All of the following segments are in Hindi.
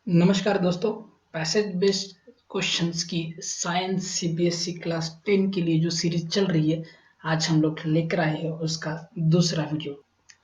नमस्कार दोस्तों। पैसेज बेस्ड क्वेश्चंस की साइंस सीबीएसई क्लास 10 के लिए जो सीरीज चल रही है, आज हम लोग लेकर आए हैं उसका दूसरा वीडियो।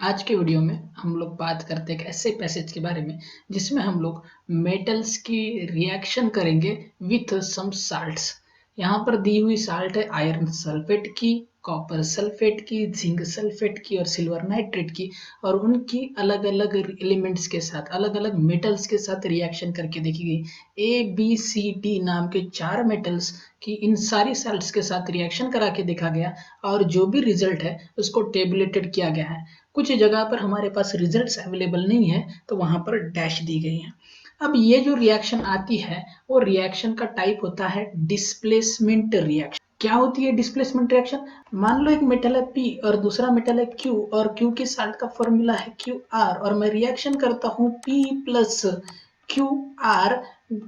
आज के वीडियो में हम लोग बात करते हैं एक ऐसे पैसेज के बारे में जिसमें हम लोग मेटल्स की रिएक्शन करेंगे विथ सम साल्ट्स। यहाँ पर दी हुई साल्ट है आयरन सल्फेट की, कॉपर सल्फेट की, जिंक सल्फेट की और सिल्वर नाइट्रेट की, और उनकी अलग अलग एलिमेंट्स के साथ, अलग अलग मेटल्स के साथ रिएक्शन करके देखी गई। ए बी सी डी नाम के 4 मेटल्स की इन सारी साल्ट्स के साथ रिएक्शन करा के देखा गया और जो भी रिजल्ट है उसको टेबुलेटेड किया गया है। कुछ जगह पर हमारे पास रिजल्ट्स अवेलेबल नहीं है तो वहां पर डैश दी गई है। अब ये जो रिएक्शन आती है वो रिएक्शन का टाइप होता है डिस्प्लेसमेंट रिएक्शन। क्या होती है डिस्प्लेसमेंट रिएक्शन? मान लो एक मेटल है P और दूसरा मेटल है Q और Q की साल्ट का फॉर्मूला है QR और मैं रिएक्शन करता हूँ P प्लस QR,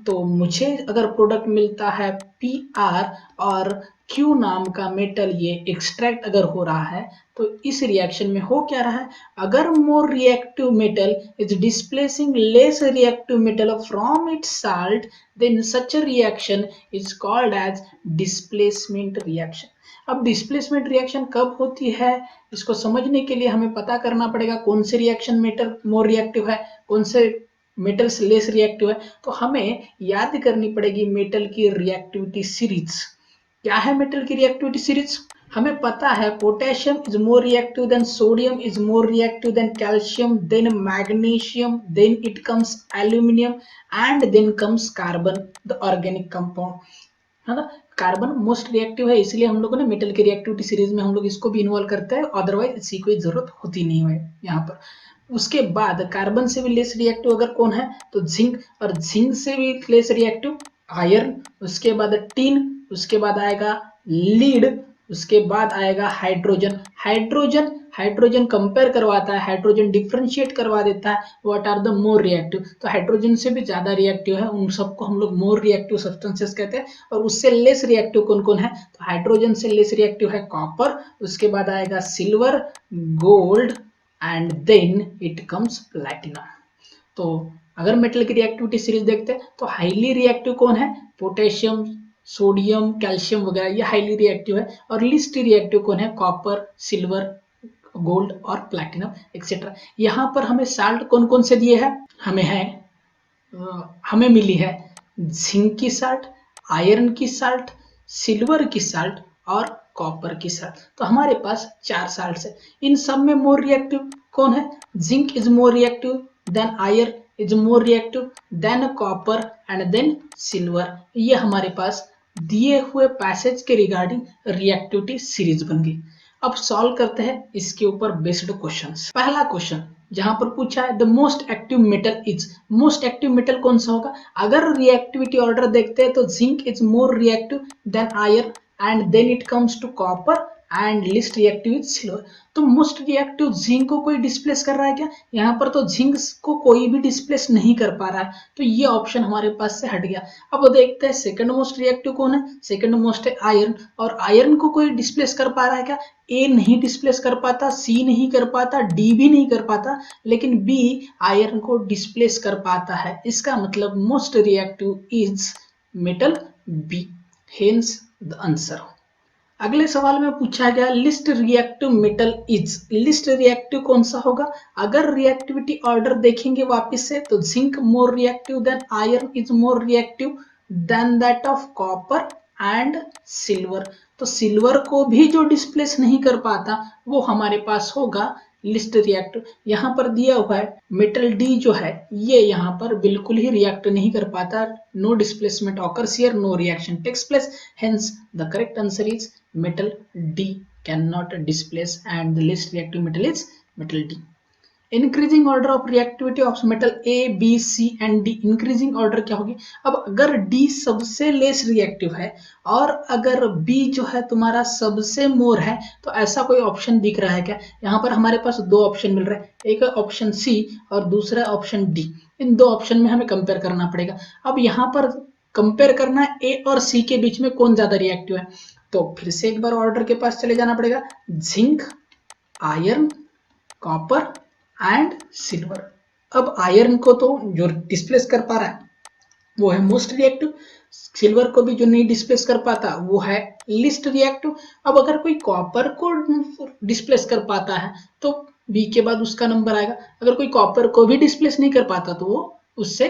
तो मुझे अगर प्रोडक्ट मिलता है PR और Q नाम का मेटल ये एक्सट्रैक्ट अगर हो रहा है, तो इस रिएक्शन में हो क्या रहा है? अगर more reactive metal is displacing less reactive metal from its salt, then such a reaction is called as displacement reaction। अब डिस्प्लेसमेंट रिएक्शन कब होती है, इसको समझने के लिए हमें पता करना पड़ेगा कौन से रिएक्शन मेटल मोर रिएक्टिव है, कौन से मेटल्स लेस रिएक्टिव है। तो हमें याद करनी पड़ेगी मेटल की रिएक्टिविटी सीरीज। क्या है मेटल की रिएक्टिविटी सीरीज? हमें पता है potassium is more reactive than sodium, is more reactive than calcium, than magnesium, than it comes aluminium and then comes carbon the organic compound, है ना। कार्बन मोस्ट रिएक्टिव है, इसलिए हम लोगों ने मेटल की रिएक्टिविटी सीरीज में हम लोग इसको भी इन्वॉल्व करते हैं, अदरवाइज इसकी कोई जरूरत होती नहीं है यहाँ पर। उसके बाद कार्बन से भी लेस रिएक्टिव अगर कौन है तो जिंक, और जिंक से भी लेस रिएक्टिव आयरन, उसके बाद टीन, उसके बाद आएगा लीड, उसके बाद आएगा हाइड्रोजन। हाइड्रोजन हाइड्रोजन कंपेयर करवाता है, हाइड्रोजन डिफ्रेंशिएट करवा देता है what are the more reactive. तो हाइड्रोजन से भी ज्यादा रिएक्टिव है, उन सबको हम लोग मोर रिएक्टिव सब्सटेंसेस कहते हैं। और उससे लेस रिएक्टिव कौन कौन है? तो हाइड्रोजन से लेस रिएक्टिव है कॉपर, उसके बाद आएगा silver, gold and then it comes platinum. तो अगर मेटल की रिएक्टिविटी सीरीज देखते हैं तो हाईली रिएक्टिव कौन है? पोटेशियम, सोडियम, कैल्शियम वगैरह ये हाईली रिएक्टिव है, और लीस्ट रिएक्टिव कौन है? कॉपर, सिल्वर, गोल्ड और प्लैटिनम एक्सेट्रा। यहाँ पर हमें साल्ट कौन कौन से दिए हैं? हमें मिली है जिंक की साल्ट, आयरन की साल्ट, सिल्वर की साल्ट और कॉपर की साल्ट। तो हमारे पास 4 साल्ट है। इन सब में मोर रिएक्टिव कौन है? Zinc is more reactive than iron is more reactive than copper and then silver. ये हमारे पास दिए हुए पैसेज के रिगार्डिंग रिएक्टिविटी सीरीज बन गई। अब सॉल्व करते हैं इसके ऊपर बेस्ड क्वेश्चंस। पहला क्वेश्चन जहां पर पूछा है the most active metal is, most active metal कौन सा होगा? अगर रिएक्टिविटी ऑर्डर देखते हैं तो zinc is more reactive than iron and then it comes to copper and least reactive is silver. तो मोस्ट रिएक्टिव जिंक को कोई डिस्प्लेस कर रहा है क्या? यहाँ पर तो जिंक को कोई भी डिस्प्लेस नहीं कर पा रहा है, तो ये ऑप्शन हमारे पास से हट गया। अब देखते हैं सेकंड मोस्ट रिएक्टिव कौन है? सेकंड मोस्ट है आयरन, और आयरन को कोई डिस्प्लेस कर पा रहा है क्या? ए नहीं डिस्प्लेस कर पाता, सी नहीं कर पाता, डी भी नहीं कर पाता, लेकिन बी आयरन को डिस्प्लेस कर पाता है। इसका मतलब most reactive is metal B, hence the answer. अगले सवाल में पूछा गया least reactive metal is, least reactive कौन सा होगा? अगर रिएक्टिविटी ऑर्डर देखेंगे वापस से तो zinc more reactive than iron is more reactive then that of copper and silver. तो सिल्वर को भी जो डिस्प्लेस नहीं कर पाता वो हमारे पास होगा लिस्ट रिएक्टिव। यहाँ पर दिया हुआ है मेटल डी जो है ये यहाँ पर बिल्कुल ही रिएक्ट नहीं कर पाता, no displacement occurs here, no reaction takes place, hence the correct answer is metal D cannot displace and the least reactive metal is metal D। Increasing order of reactivity of metal A B C and D, increasing order क्या होगी? अब अगर डी सबसे लेस रिएक्टिव है और अगर बी जो है तुम्हारा सबसे मोर है, तो ऐसा कोई ऑप्शन दिख रहा है क्या? यहाँ पर हमारे पास 2 ऑप्शन मिल रहा है, एक ऑप्शन सी और दूसरा ऑप्शन डी। इन 2 ऑप्शन में हमें कंपेयर करना पड़ेगा। अब यहाँ पर कंपेयर करना है ए और सी के बीच में कौन ज्यादा रिएक्टिव है, तो फिर से एक बार ऑर्डर के पास चले जाना पड़ेगा, zinc, iron, copper and silver. अब आयरन को तो जो डिस्प्लेस कर पा रहा है वो है मोस्ट रिएक्टिव, सिल्वर को भी जो नहीं डिस्प्लेस कर पाता वो है लिस्ट रिएक्टिव। अब अगर कोई कॉपर को डिस्प्लेस कर पाता है तो बी के बाद उसका नंबर आएगा। अगर कोई कॉपर को भी डिस्प्लेस नहीं कर पाता तो वो उससे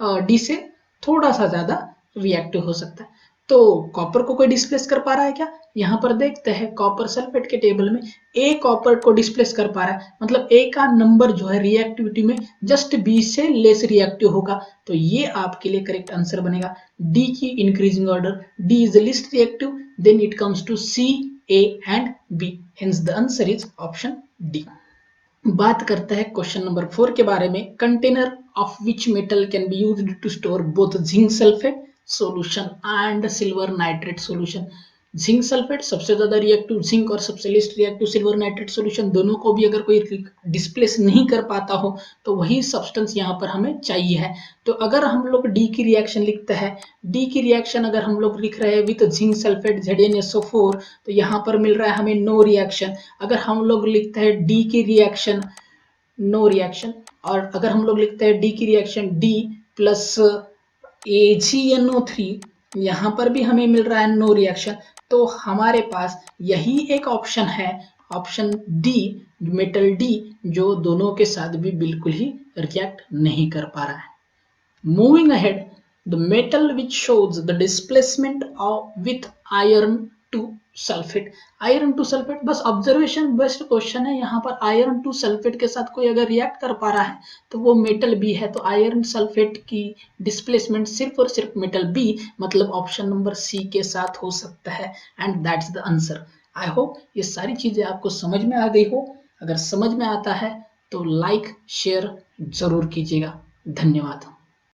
डी से थोड़ा सा ज्यादा रिएक्टिव हो सकता है। तो कॉपर को कोई डिस्प्लेस कर पा रहा है क्या? यहाँ पर देखते हैं कॉपर सल्फेट के टेबल में ए कॉपर को डिस्प्लेस कर पा रहा है, मतलब ए का नंबर जो है रिएक्टिविटी में जस्ट बी से लेस रिएक्टिव होगा। तो ये आपके लिए करेक्ट आंसर बनेगा डी की increasing order. D is the least reactive, then it comes to C, A and B, hence the answer is option D. बात करते हैं क्वेश्चन नंबर 4 के बारे में। Container of which metal can be used to store both zinc sulphate solution and silver nitrate solution. Zinc sulphate सबसे ज्यादा रिएक्टिव जिंक और सबसे least reactive silver nitrate solution, दोनों को भी अगर कोई डिस्प्लेस नहीं कर पाता हो तो वही सब्सटेंस यहाँ पर हमें चाहिए है। तो अगर हम लोग डी की रिएक्शन लिखते हैं, डी की रिएक्शन अगर हम लोग लिख रहे हैं विद जिंक सल्फेट ZnSO4, तो यहाँ पर मिल रहा है हमें नो रिएक्शन। अगर हम लोग लिखते हैं डी की रिएक्शन, नो रिएक्शन। और अगर हम लोग लिखते हैं डी की रिएक्शन डी प्लस AgNO3, यहाँ पर भी हमें मिल रहा है नो रिएक्शन। तो हमारे पास यही एक ऑप्शन है, ऑप्शन डी, मेटल डी, जो दोनों के साथ भी बिल्कुल ही रिएक्ट नहीं कर पा रहा है। Moving ahead, the metal which shows the displacement of with iron to sulfate. Iron to sulphate बस ऑब्जर्वेशन बेस्ड क्वेश्चन है। यहाँ पर आयरन टू सल्फेट के साथ कोई अगर रिएक्ट कर पा रहा है तो वो मेटल बी है। तो आयरन सल्फेट की डिस्प्लेसमेंट सिर्फ और सिर्फ मेटल बी, मतलब ऑप्शन नंबर सी के साथ हो सकता है, and that's the answer. I hope ये सारी चीजें आपको समझ में आ गई हो। अगर समझ में आता है तो लाइक शेयर जरूर कीजिएगा। धन्यवाद।